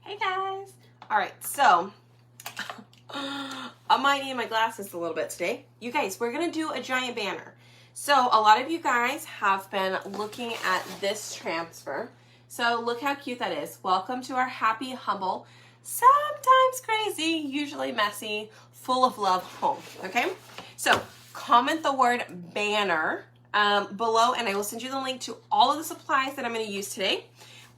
Hey guys! Alright, so I might need my glasses a little bit today. You guys, we're going to do a giant banner. So a lot of you guys have been looking at this transfer. So look how cute that is. Welcome to our happy, humble, sometimes crazy, usually messy, full of love home. Okay? So comment the word banner below and I will send you the link to all of the supplies that I'm going to use today.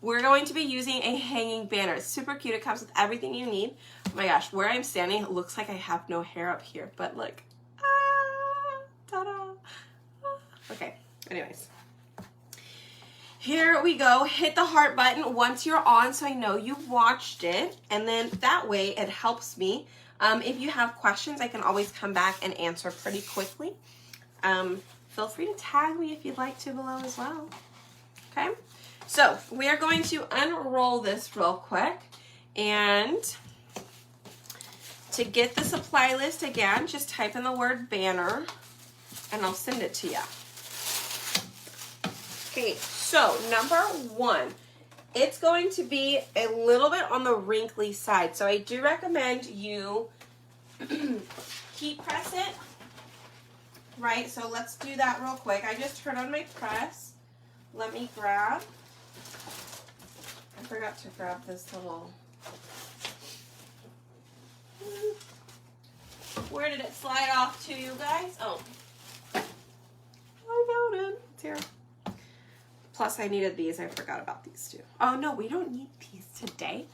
We're going to be using a hanging banner. It's super cute. It comes with everything you need. Oh my gosh, where I'm standing, it looks like I have no hair up here, but look. Ta-da. Okay, anyways. Here we go. Hit the heart button once you're on so I know you watched it. And then that way it helps me. If you have questions, I can always come back and answer pretty quickly. Feel free to tag me if you'd like to below as well. Okay? So we are going to unroll this real quick, and to get the supply list again, just type in the word banner and I'll send it to you. Okay, so number one, it's going to be a little bit on the wrinkly side. So I do recommend you heat press it, right? So let's do that real quick. I just turned on my press. Let me grab. I forgot to grab this little, where did it slide off to, you guys? Oh, I found it. It's here. Plus I needed these. I forgot about these too. Oh no, we don't need these today.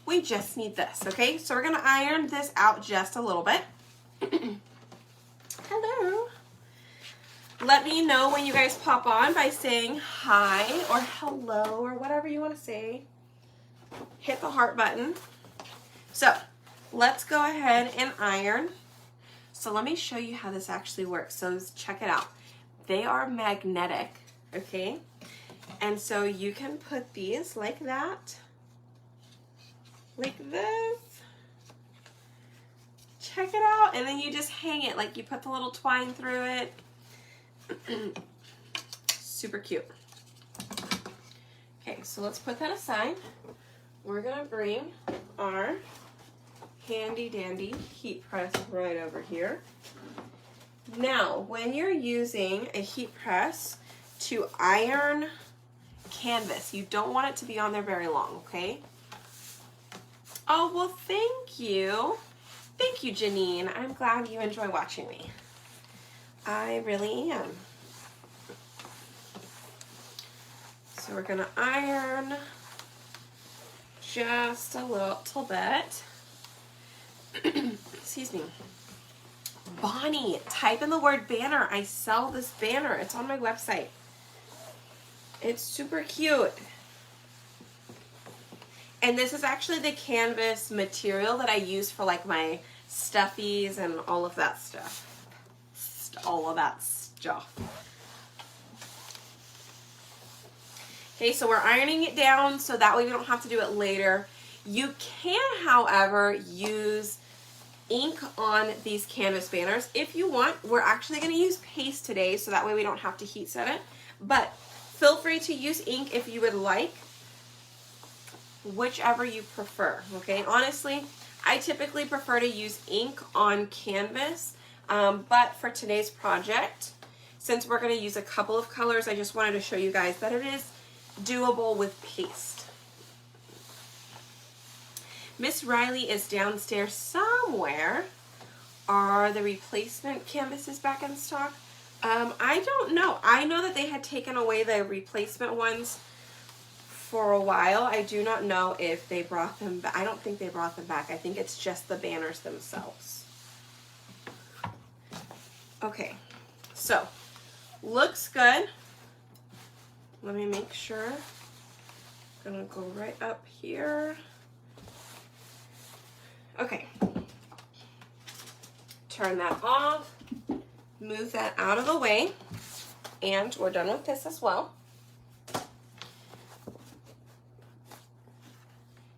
We just need this, okay? So we're gonna iron this out just a little bit. Hello. Let me know when you guys pop on by saying hi or hello or whatever you want to say. Hit the heart button. So let's go ahead and iron. So let me show you how this actually works. So check it out. They are magnetic, okay? And so you can put these like that, like this. Check it out. And then you just hang it, like you put the little twine through it. Super cute. Okay, so let's put that aside. We're gonna bring our handy dandy heat press right over here. Now, when you're using a heat press to iron canvas, you don't want it to be on there very long, okay? Oh, well, thank you. Thank you, Janine. I'm glad you enjoy watching me. I really am. So we're gonna iron just a little bit. Excuse me. Bonnie, type in the word banner. I sell this banner. It's on my website. It's super cute. And this is actually the canvas material that I use for like my stuffies and all of that stuff. Okay, so we're ironing it down so that way we don't have to do it later. You can, however, use ink on these canvas banners if you want. We're actually going to use paste today so that way we don't have to heat set it. But feel free to use ink if you would like, whichever you prefer, okay? Honestly, I typically prefer to use ink on canvas. But for today's project, since we're going to use a couple of colors, I just wanted to show you guys that it is doable with paste. Miss Riley is downstairs somewhere. Are the replacement canvases back in stock? I don't know. I know that they had taken away the replacement ones for a while. I do not know if they brought them back. I don't think they brought them back. I think it's just the banners themselves. Okay, so looks good. Let me make sure. I'm gonna go right up here. Okay. Turn that off. Move that out of the way. And we're done with this as well.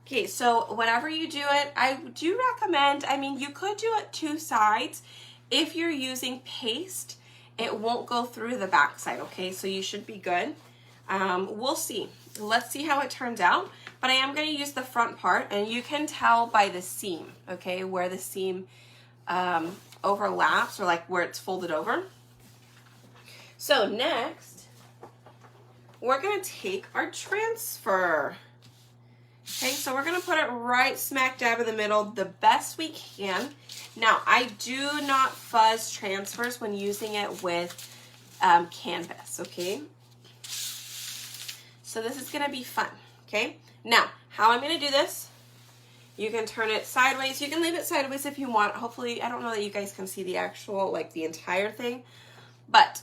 Okay, so whenever you do it, I do recommend, I mean, you could do it two sides. If you're using paste, it won't go through the back side, okay? So you should be good. We'll see. Let's see how it turns out. But I am going to use the front part, and you can tell by the seam, okay, where the seam overlaps, or like where it's folded over. So next, we're going to take our transfer. Okay, so we're going to put it right smack dab in the middle the best we can. Now, I do not fuzz transfers when using it with canvas, okay? So this is going to be fun, okay? Now, how I'm going to do this, you can turn it sideways. You can leave it sideways if you want. Hopefully, I don't know that you guys can see the actual, like the entire thing, but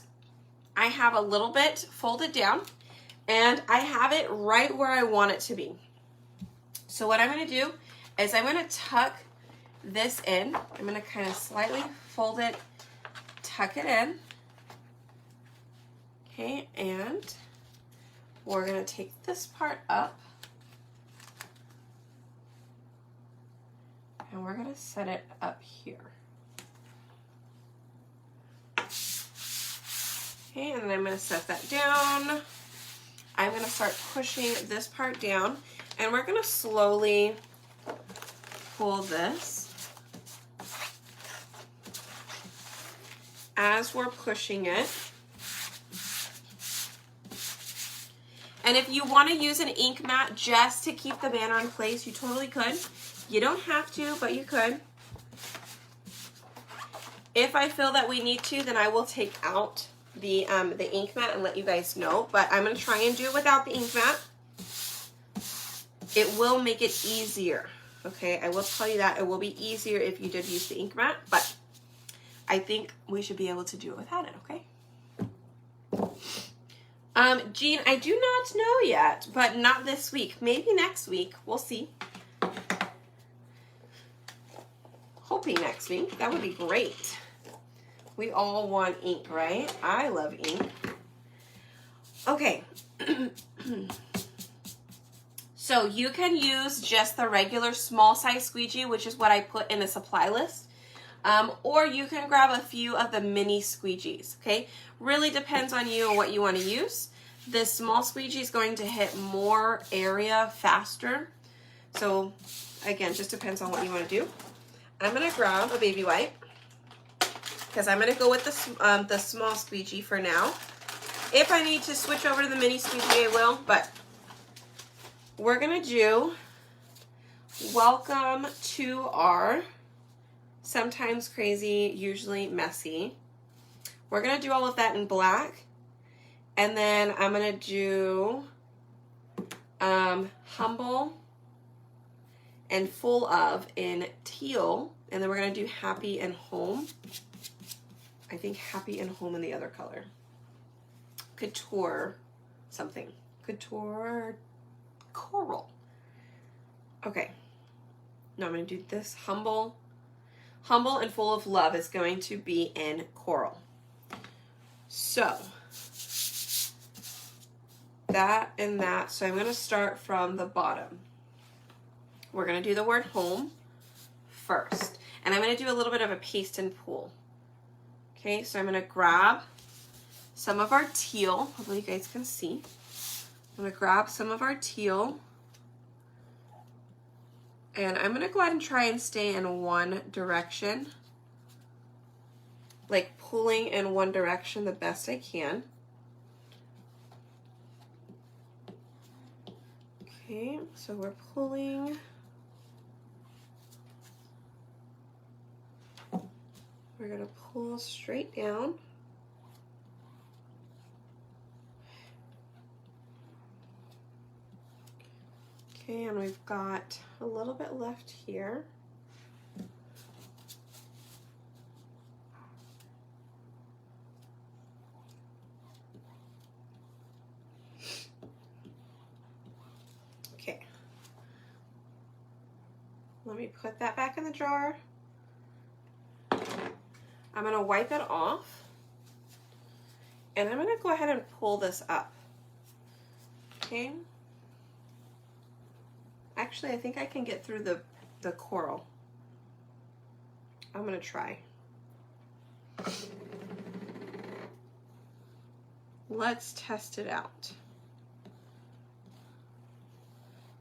I have a little bit folded down, and I have it right where I want it to be. So what I'm going to do is I'm going to tuck this in. I'm going to kind of slightly fold it, tuck it in. Okay, and we're going to take this part up, and we're going to set it up here. Okay, and then I'm going to set that down. I'm going to start pushing this part down, and we're going to slowly pull this as we're pushing it. And if you want to use an ink mat just to keep the banner in place, you totally could. You don't have to, but you could. If I feel that we need to, then I will take out the ink mat and let you guys know. But I'm going to try and do it without the ink mat. It will make it easier. Okay, I will tell you that it will be easier if you did use the ink mat, but I think we should be able to do it without it, okay? Jean, I do not know yet, but not this week. Maybe next week. We'll see. Hoping next week. That would be great. We all want ink, right? I love ink. Okay. So you can use just the regular small size squeegee, which is what I put in the supply list. Or you can grab a few of the mini squeegees, okay? Really depends on you and what you want to use. This small squeegee is going to hit more area faster. So again, just depends on what you want to do. I'm going to grab a baby wipe because I'm going to go with the small squeegee for now. If I need to switch over to the mini squeegee, I will, but we're going to do Welcome to Our Sometimes Crazy, Usually Messy. We're going to do all of that in black. And then I'm going to do Humble and Full Of in teal. And then we're going to do Happy and Home. I think Happy and Home in the other color. Couture something. Couture Coral. Okay. Now I'm going to do this Humble. Humble and Full of Love is going to be in coral. So that and that. So I'm going to start from the bottom. We're going to do the word home first. And I'm going to do a little bit of a paste and pull. Okay, so I'm going to grab some of our teal. Hopefully you guys can see. I'm going to grab some of our teal. And I'm going to go ahead and try and stay in one direction. Like pulling in one direction the best I can. Okay, so we're pulling. We're going to pull straight down. Okay, and we've got a little bit left here. Okay. Let me put that back in the jar. I'm going to wipe it off. And I'm going to go ahead and pull this up. Okay. Actually, I think I can get through the coral. I'm going to try. Let's test it out.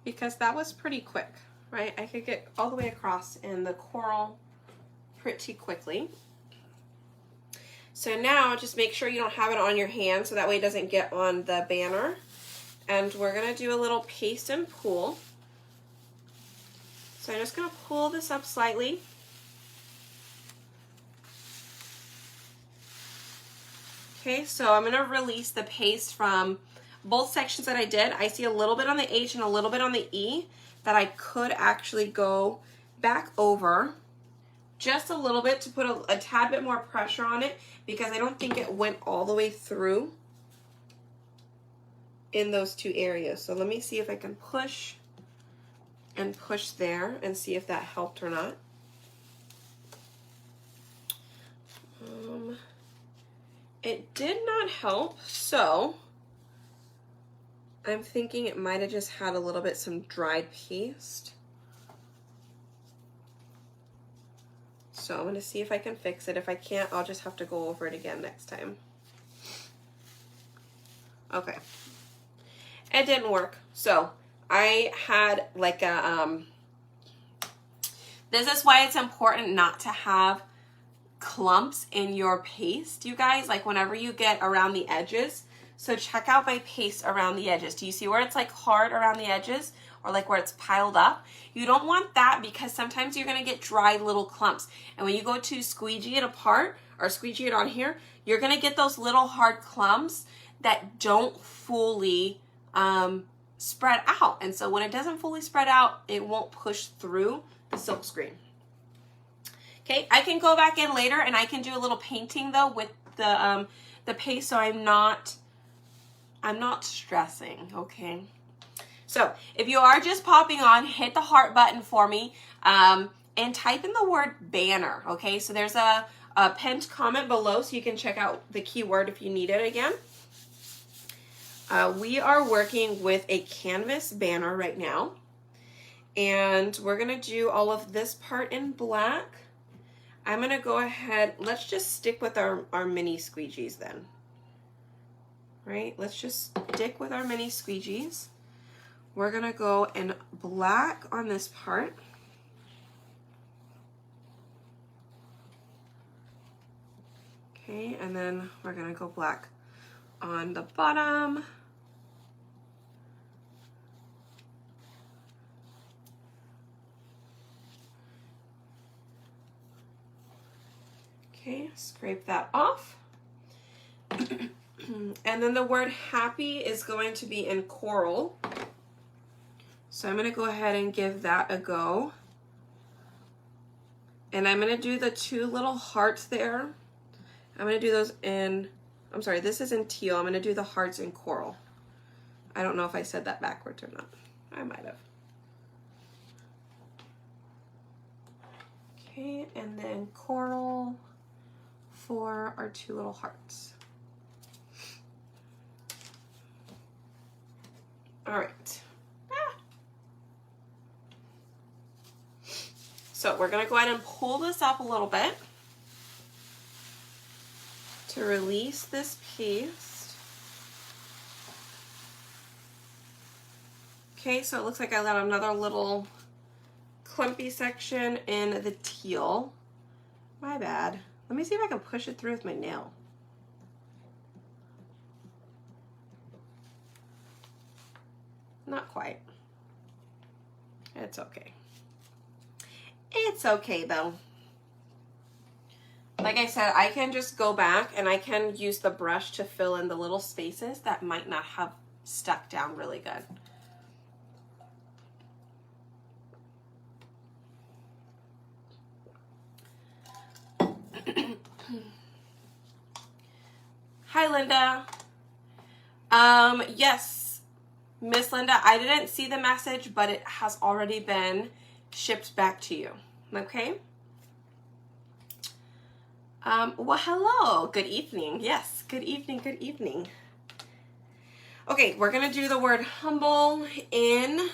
because that was pretty quick, right? I could get all the way across in the coral pretty quickly. So now just make sure you don't have it on your hand so that way it doesn't get on the banner. And we're gonna do a little paste and pull. So I'm just gonna pull this up slightly. Okay, so I'm gonna release the paste from both sections that I did. I see a little bit on the H and a little bit on the E that I could actually go back over just a little bit to put a tad bit more pressure on it, because I don't think it went all the way through in those two areas. So let me see if I can push and push there and see if that helped or not. It did not help, so I'm thinking it might have just had a little bit some dried paste. So I'm going to see if I can fix it. If I can't, I'll just have to go over it again next time. Okay. It didn't work. So I had like a, this is why it's important not to have clumps in your paste, you guys, like whenever you get around the edges. So check out my paste around the edges. Do you see where it's like hard around the edges, or like where it's piled up? You don't want that, because sometimes you're gonna get dry little clumps. And when you go to squeegee it apart or squeegee it on here, you're gonna get those little hard clumps that don't fully spread out. And so when it doesn't fully spread out, it won't push through the silk screen. Okay, I can go back in later and I can do a little painting though with the paste, so I'm not stressing, okay? So if you are just popping on, hit the heart button for me and type in the word banner, okay? So there's a pinned comment below so you can check out the keyword if you need it again. We are working with a canvas banner right now, and we're gonna do all of this part in black. I'm gonna go ahead, let's just stick with our mini squeegees then. Right, let's just stick with our mini squeegees. We're gonna go in black on this part. Okay, and then we're gonna go black on the bottom. Okay, scrape that off. And then the word happy is going to be in coral. So I'm going to go ahead and give that a go. And I'm going to do the two little hearts there. I'm going to do those in, I'm sorry, this is in teal. I'm going to do the hearts in coral. I don't know if I said that backwards or not. I might have. Okay, and then coral for our two little hearts. All right. So we're gonna go ahead and pull this up a little bit to release this paste. Okay, so it looks like I got another little clumpy section in the teal. My bad. Let me see if I can push it through with my nail. Not quite. It's okay. It's okay though. Like I said, I can just go back and I can use the brush to fill in the little spaces that might not have stuck down really good. Hi, Linda. Yes, Miss Linda, I didn't see the message, but it has already been shipped back to you, okay? Well, hello, good evening. Yes, good evening, good evening. Okay, we're gonna do the word humble in,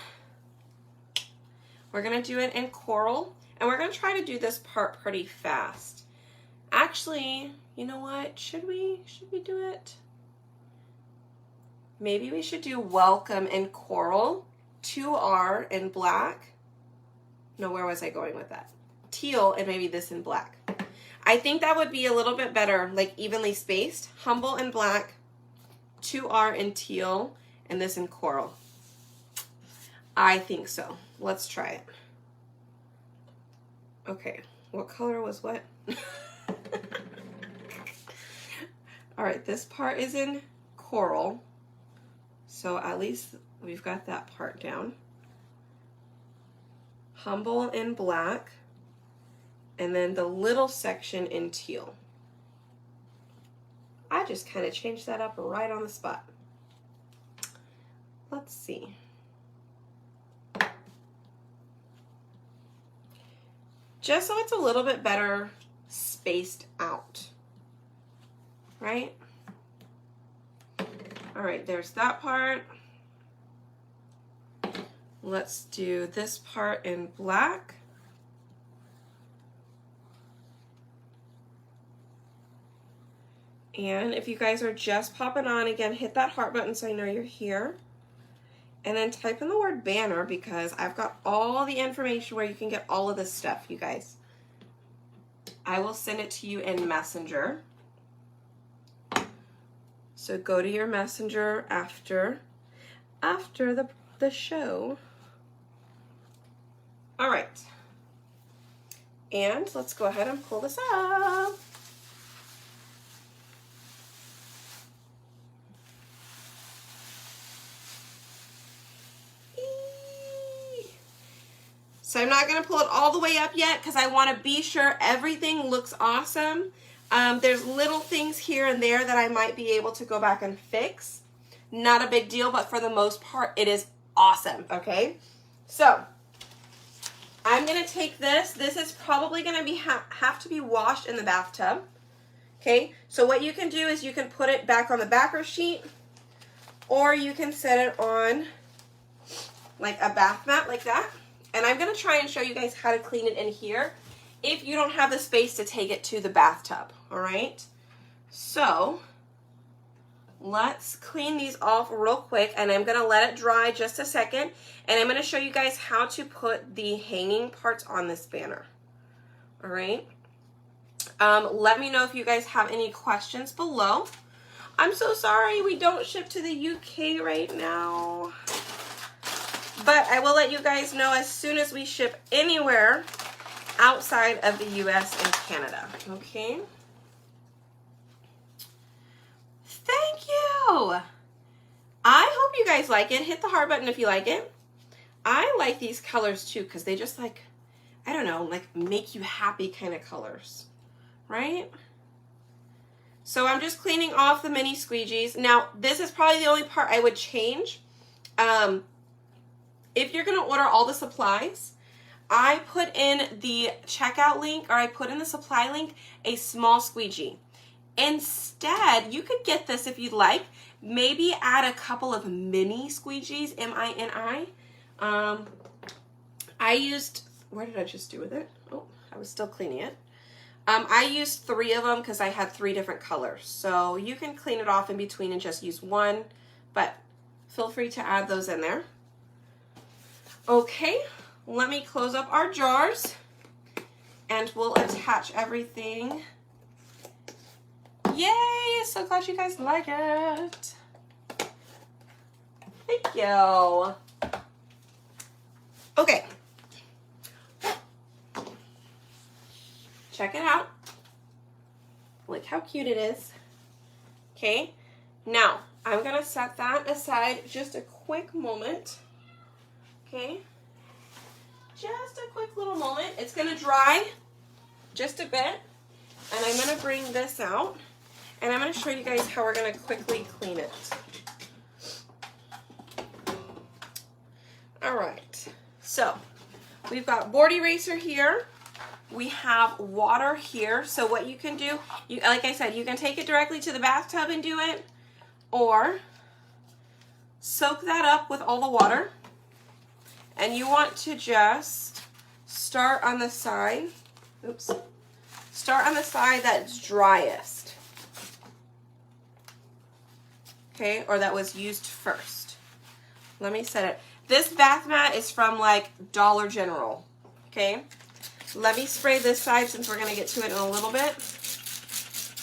we're gonna do it in coral, and we're gonna try to do this part pretty fast. Actually, you know what, should we do it? Maybe we should do welcome in coral 2R in black. No, where was I going with that? Teal and maybe this in black. I think that would be a little bit better, like evenly spaced. Humble in black, 2R in teal, and this in coral. I think so. Let's try it. Okay, what color was what? All right, this part is in coral, so at least we've got that part down. Humble in black, and then the little section in teal. I just kind of changed that up right on the spot. Let's see. Just so it's a little bit better spaced out, right? All right, there's that part. Let's do this part in black. And if you guys are just popping on, again, hit that heart button so I know you're here. And then type in the word banner because I've got all the information where you can get all of this stuff, you guys. I will send it to you in Messenger. So go to your Messenger after the show. All right. And let's go ahead and pull this up. So I'm not going to pull it all the way up yet because I want to be sure everything looks awesome. There's little things here and there that I might be able to go back and fix. Not a big deal, but for the most part, it is awesome, okay? So I'm going to take this. This is probably going to be have to be washed in the bathtub, okay? So what you can do is you can put it back on the backer sheet, or you can set it on like a bath mat like that. And I'm going to try and show you guys how to clean it in here if you don't have the space to take it to the bathtub, all right? So let's clean these off real quick, and I'm going to let it dry just a second, and I'm going to show you guys how to put the hanging parts on this banner, all right? Let me know if you guys have any questions below. I'm so sorry we don't ship to the UK right now. But I will let you guys know as soon as we ship anywhere outside of the US and Canada, okay? Thank you! I hope you guys like it. Hit the heart button if you like it. I like these colors too because they just like, I don't know, like make you happy kind of colors, right? So I'm just cleaning off the mini squeegees. Now, this is probably the only part I would change. If you're going to order all the supplies, I put in the checkout link, or I put in the supply link, a small squeegee. Instead, you could get this if you'd like. Maybe add a couple of mini squeegees, M-I-N-I. I used, where did I just do with it? Oh, I was still cleaning it. I used 3 of them because I had 3 different colors. So you can clean it off in between and just use one, but feel free to add those in there. Okay, let me close up our jars and we'll attach everything. Yay, so glad you guys like it. Thank you. Okay. Check it out. Look how cute it is. Okay, now I'm gonna set that aside just a quick moment. Okay, just a quick little moment. It's gonna dry just a bit, and I'm gonna bring this out, and I'm gonna show you guys how we're gonna quickly clean it. All right, so we've got board eraser here. We have water here. So what you can do, like I said, you can take it directly to the bathtub and do it, or soak that up with all the water. And you want to just start on the side, start on the side that's driest, okay, or that was used first. let me set it. This bath mat is from like Dollar General, okay? Let me spray this side since we're gonna get to it in a little bit.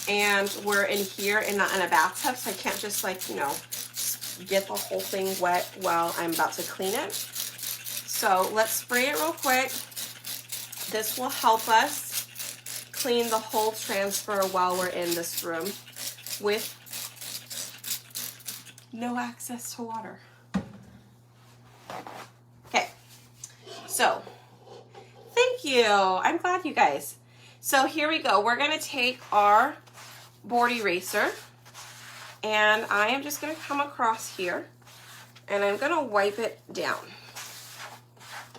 And we're in here and not in a bathtub, so I can't just like, you know, get the whole thing wet while I'm about to clean it. So let's spray it real quick. This will help us clean the whole transfer while we're in this room with no access to water. Okay, so thank you. I'm glad, you guys. So here we go. We're gonna take our board eraser and I am just gonna come across here and I'm gonna wipe it down.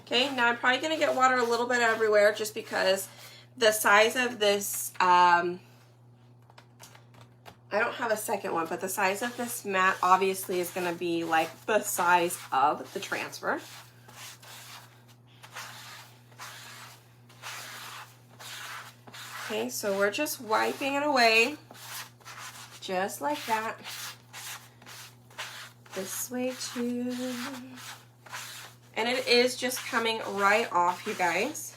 Okay, now I'm probably gonna get water a little bit everywhere just because the size of this, I don't have a second one, but the size of this mat obviously is gonna be like the size of the transfer. Okay, so we're just wiping it away, just like that. This way too. And it is just coming right off, you guys.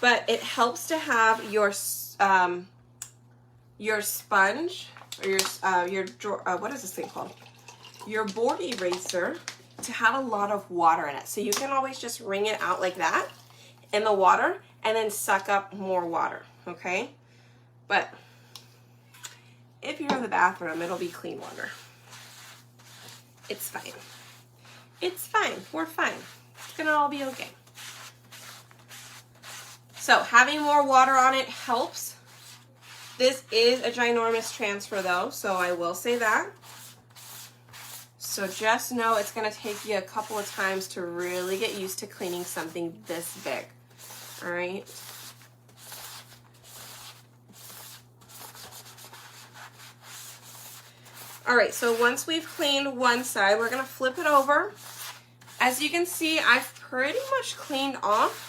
But it helps to have your sponge, or what is this thing called? Your board eraser, to have a lot of water in it. So you can always just wring it out like that in the water and then suck up more water, okay? But if you're in the bathroom, it'll be clean water. It's fine. It's fine. We're fine. It's gonna all be okay. So having more water on it helps. This is a ginormous transfer though, so I will say that. So just know it's gonna take you a couple of times to really get used to cleaning something this big. All right. All right, so once we've cleaned one side, we're gonna flip it over. As you can see, I've pretty much cleaned off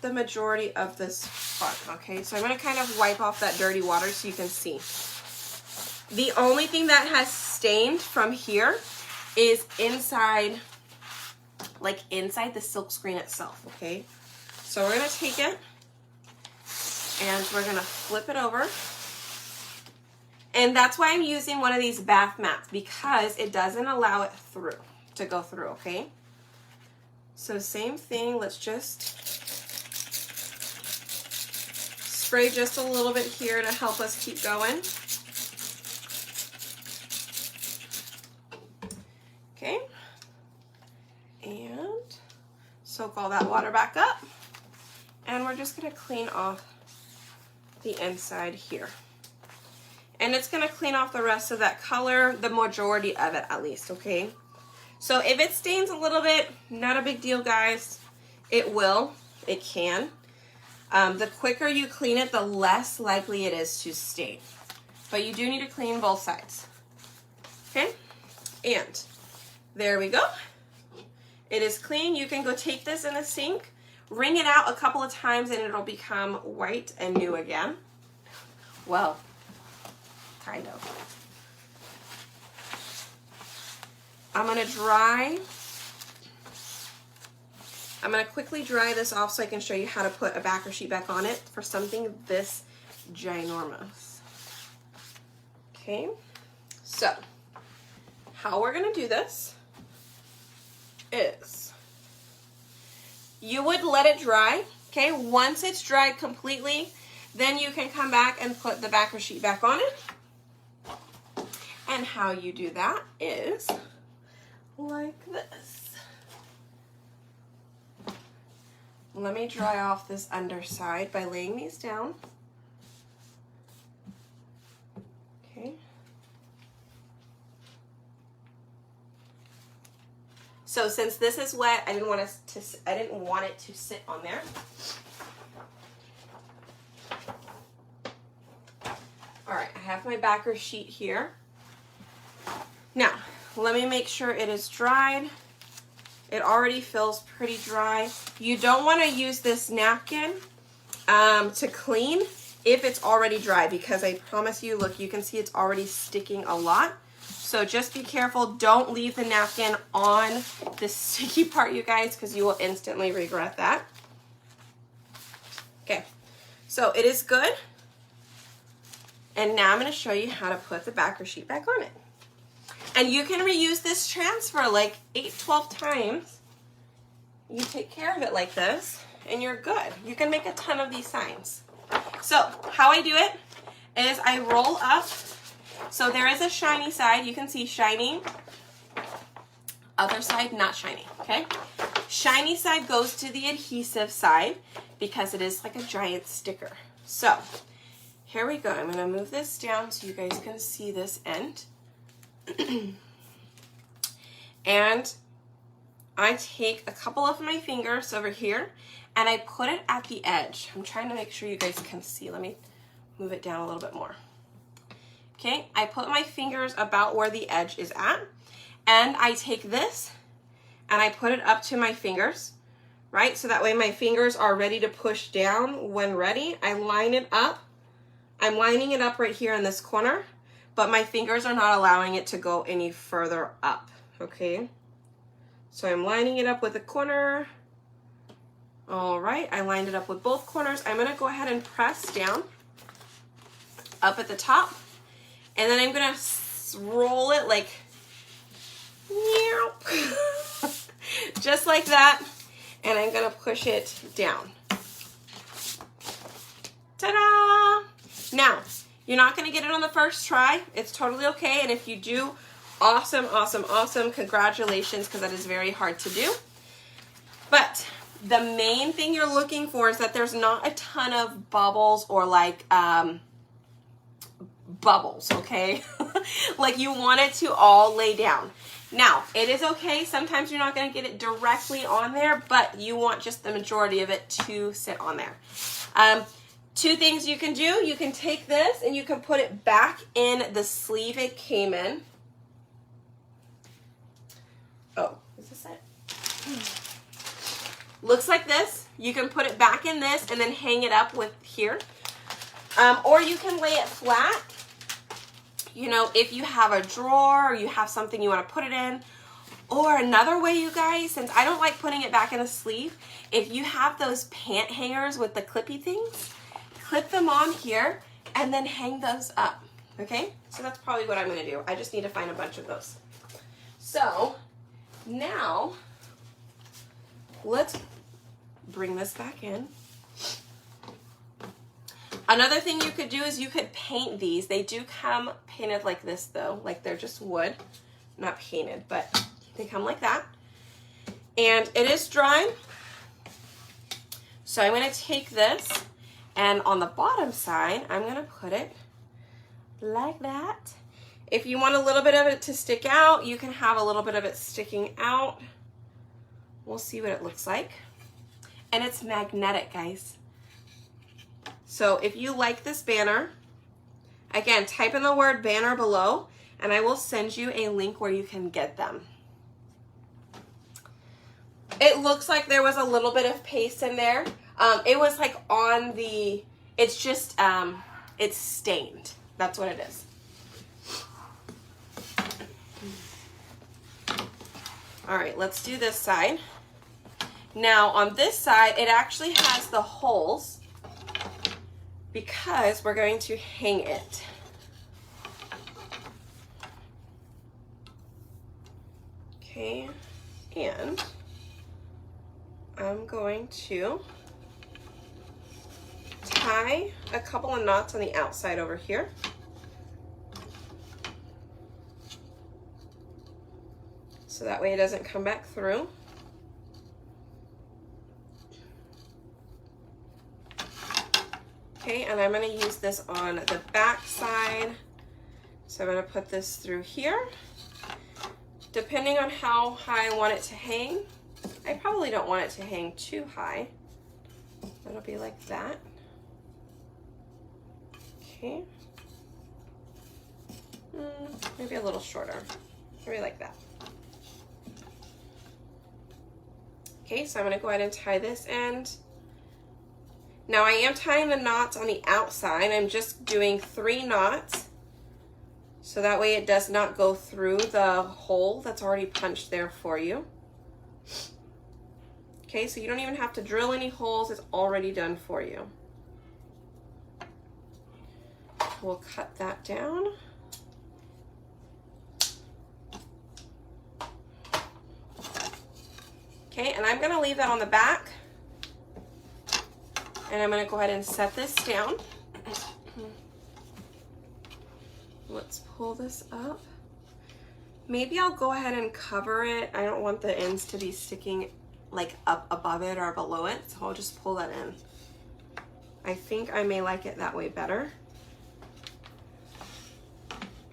the majority of this part, okay? So I'm gonna kind of wipe off that dirty water so you can see. The only thing that has stained from here is inside, like inside the silk screen itself, okay? So we're gonna take it and we're gonna flip it over. And that's why I'm using one of these bath mats, because it doesn't allow it to go through, okay? So same thing, let's just spray just a little bit here to help us keep going. Okay, and soak all that water back up. And we're just gonna clean off the inside here. And it's gonna clean off the rest of that color, the majority of it at least, okay? So if it stains a little bit, not a big deal, guys. It can. The quicker you clean it, the less likely it is to stain. But you do need to clean both sides, okay? And there we go. It is clean. You can go take this in the sink, wring it out a couple of times, and it'll become white and new again. Well, kind of. I'm gonna quickly dry this off so I can show you how to put a backer sheet back on it for something this ginormous. Okay, so how we're gonna do this is you would let it dry, okay? Once it's dried completely, then you can come back and put the backer sheet back on it. And how you do that is like this. Let me dry off this underside by laying these down. Okay. So since this is wet, I didn't want it to sit on there. All right, I have my backer sheet here. Now, let me make sure it is dried. It already feels pretty dry. You don't want to use this napkin to clean if it's already dry, because I promise you, look, you can see it's already sticking a lot. So just be careful. Don't leave the napkin on the sticky part, you guys, because you will instantly regret that. Okay, so it is good. And now I'm going to show you how to put the backer sheet back on it. And you can reuse this transfer like 8-12 times. You take care of it like this, and you're good. You can make a ton of these signs. So how I do it is I roll up. So there is a shiny side. You can see shiny. Other side, not shiny, okay? Shiny side goes to the adhesive side because it is like a giant sticker. So here we go. I'm going to move this down so you guys can see this end. And I take a couple of my fingers over here and I put it at the edge. I'm trying to make sure you guys can see. Let me move it down a little bit more. Okay, I put my fingers about where the edge is at, and I take this and I put it up to my fingers, right? So that way my fingers are ready to push down when ready. I line it up. I'm lining it up right here in this corner, but my fingers are not allowing it to go any further up, okay? So I'm lining it up with the corner. All right, I lined it up with both corners. I'm gonna go ahead and press down up at the top, and then I'm gonna roll it like, just like that, and I'm gonna push it down. Ta-da! Now, you're not gonna get it on the first try. It's totally okay, and if you do, awesome, awesome, awesome. Congratulations, because that is very hard to do. But the main thing you're looking for is that there's not a ton of bubbles or like bubbles, okay? Like you want it to all lay down. Now, it is okay. Sometimes you're not going to get it directly on there, but you want just the majority of it to sit on there. Two things you can do. You can take this and you can put it back in the sleeve it came in. Oh, is this it? Looks like this. You can put it back in this and then hang it up with here. Or you can lay it flat. You know, if you have a drawer or you have something you want to put it in. Or another way, you guys, since I don't like putting it back in a sleeve, if you have those pant hangers with the clippy things, clip them on here and then hang those up, okay? So that's probably what I'm going to do. I just need to find a bunch of those. So now let's bring this back in. Another thing you could do is you could paint these. They do come painted like this though, like they're just wood, not painted, but they come like that. And it is dry. So I'm going to take this, and on the bottom side, I'm going to put it like that. If you want a little bit of it to stick out, you can have a little bit of it sticking out. We'll see what it looks like. And it's magnetic, guys. So if you like this banner, again, type in the word banner below, and I will send you a link where you can get them. It looks like there was a little bit of paste in there. It was like on the, it's just, it's stained. That's what it is. All right, let's do this side. Now on this side, it actually has the holes because we're going to hang it. Okay, and I'm going to tie a couple of knots on the outside over here. So that way it doesn't come back through. Okay, and I'm going to use this on the back side. So I'm going to put this through here. Depending on how high I want it to hang, I probably don't want it to hang too high. It'll be like that. Okay. Maybe a little shorter. Maybe like that. Okay, so I'm going to go ahead and tie this end. Now I am tying the knots on the outside. I'm just doing 3 knots. So that way it does not go through the hole that's already punched there for you. Okay, so you don't even have to drill any holes. It's already done for you. We'll cut that down. Okay, and I'm gonna leave that on the back. And I'm gonna go ahead and set this down. Let's pull this up. Maybe I'll go ahead and cover it. I don't want the ends to be sticking like up above it or below it, so I'll just pull that in. I think I may like it that way better.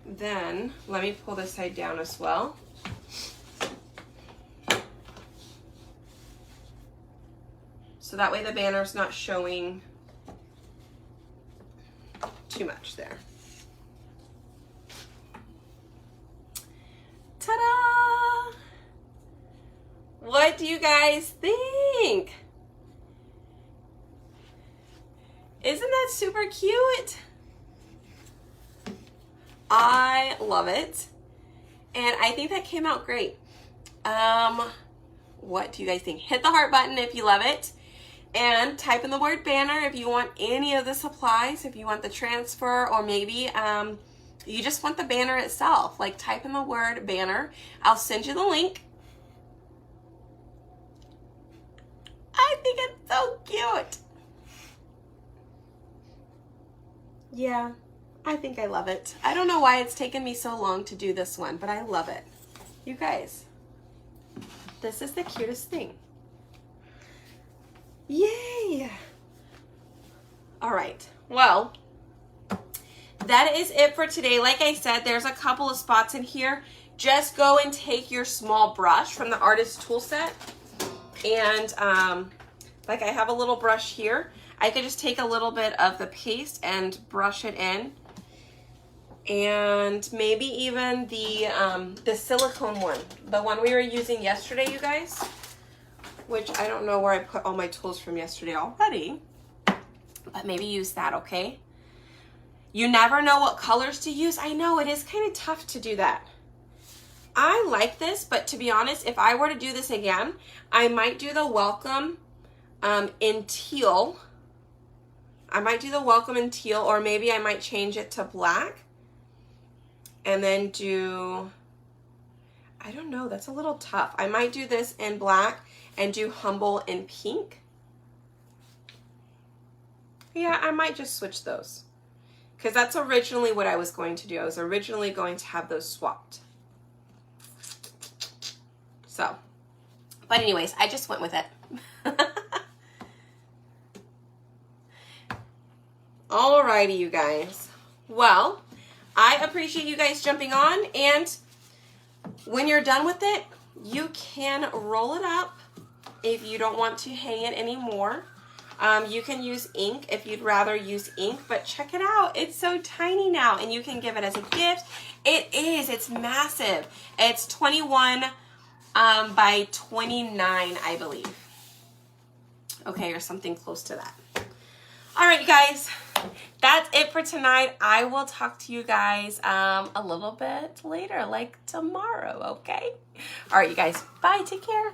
Then let me pull this side down as well. So that way the banner's not showing too much there. Ta-da! What do you guys think? Isn't that super cute? I love it. And I think that came out great. What do you guys think? Hit the heart button if you love it. And type in the word banner if you want any of the supplies, if you want the transfer, or maybe you just want the banner itself. Like, type in the word banner. I'll send you the link. I think it's so cute. Yeah, I think I love it. I don't know why it's taken me so long to do this one, but I love it. You guys, this is the cutest thing. Yay! All right, well, that is it for today. Like I said, there's a couple of spots in here. Just go and take your small brush from the artist tool set. And like I have a little brush here. I could just take a little bit of the paste and brush it in. And maybe even the silicone one. The one we were using yesterday, you guys. Which I don't know where I put all my tools from yesterday already. But maybe use that, okay? You never know what colors to use. I know, it is kind of tough to do that. I like this, but to be honest, if I were to do this again, I might do the welcome in teal. I might do the welcome in teal, or maybe I might change it to black. And then do, I don't know, that's a little tough. I might do this in black and do humble in pink. Yeah, I might just switch those. Because that's originally what I was going to do. I was originally going to have those swapped. So, but anyways, I just went with it. Alrighty, you guys. Well, I appreciate you guys jumping on, and when you're done with it, you can roll it up if you don't want to hang it anymore. You can use ink if you'd rather use ink, but check it out. It's so tiny now, and you can give it as a gift. It's massive. It's 21 by 29, I believe. Okay, or something close to that. All right, you guys, that's it for tonight. I will talk to you guys a little bit later, like tomorrow, okay? All right, you guys, bye, take care.